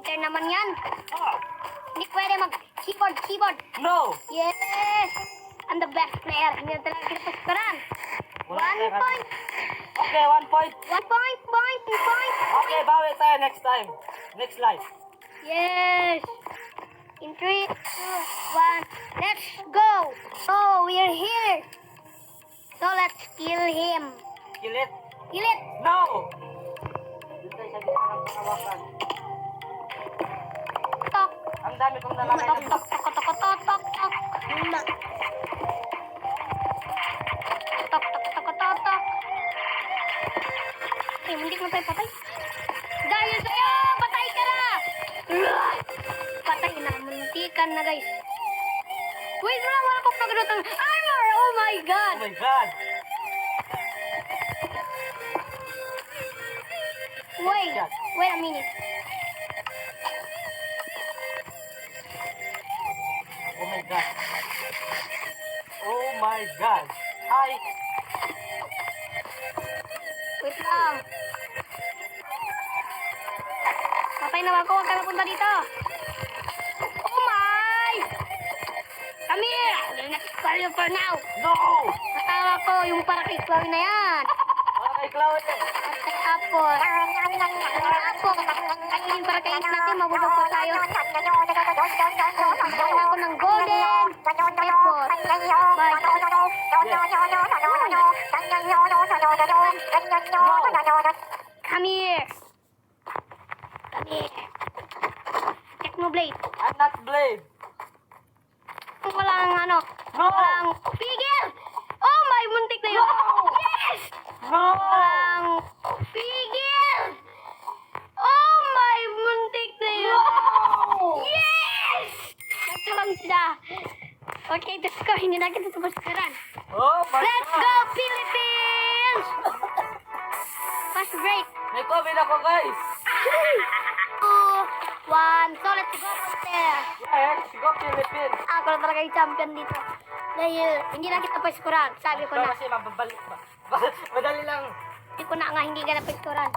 Fighter naman yan. Ah, Hindi pwede mag-keyboard. no! Yes! I'm the best player. Hindi na talaga kita paskaran. Wala 1 tayo. point. Okay, 1 point. 1 point. Okay, bawi tayo next time. Next life. Yes! In 3, 2, 1, let's go! Oh, we're here! So let's kill him. Kill it. Kill it! No! Dito tayo sa gitna ng kawasan. Tok! Ang dami kong nalagay Tok, ng tok, tok, tok, tok, tok, tok. Tok, tok, tok, tok, tok. Eh, hindi mo tayo patay. Dahil sa'yo! Patay ka na! Patay na. Muntikan na, guys. Wait mo lang, wala ko pagrutang armor! Oh my God! Oh my God! Wait a minute. Oh my God! Oh my God! Hi! Wait lang. Patay na ba ako? Huwag ka na punta dito. Oh my! Come here! Let's call you for now. No! Natawa ko yung para kay Chloe na yan. Wala kay Claude. Para kay Apple. Apple. Ayun, para kay Ace natin, mabubog pa tayo. Gawa ako ng golden apple. Bye. Come here. Come here. Technoblade. I'm not Blade. Walang ano. No! Walang pigil! Oh my, muntik na yun. Yes! No! Walang pigil! Oh my, muntik na yun. Yes! Ito lang sila. Okay, let's go. Hindi na kita tumaskaran. Oh my Let's God! go, Philippines! Fast break. May COVID ako, guys! 2, 1. So, let's go out there. Yes, go Philippines! Ako na talaga yung champion dito. Dahil, hindi na kita paskuran. Sabi ko na. Kasi mababalik ba? Madali lang. Sabi ko na nga, hindi ka na paskuran.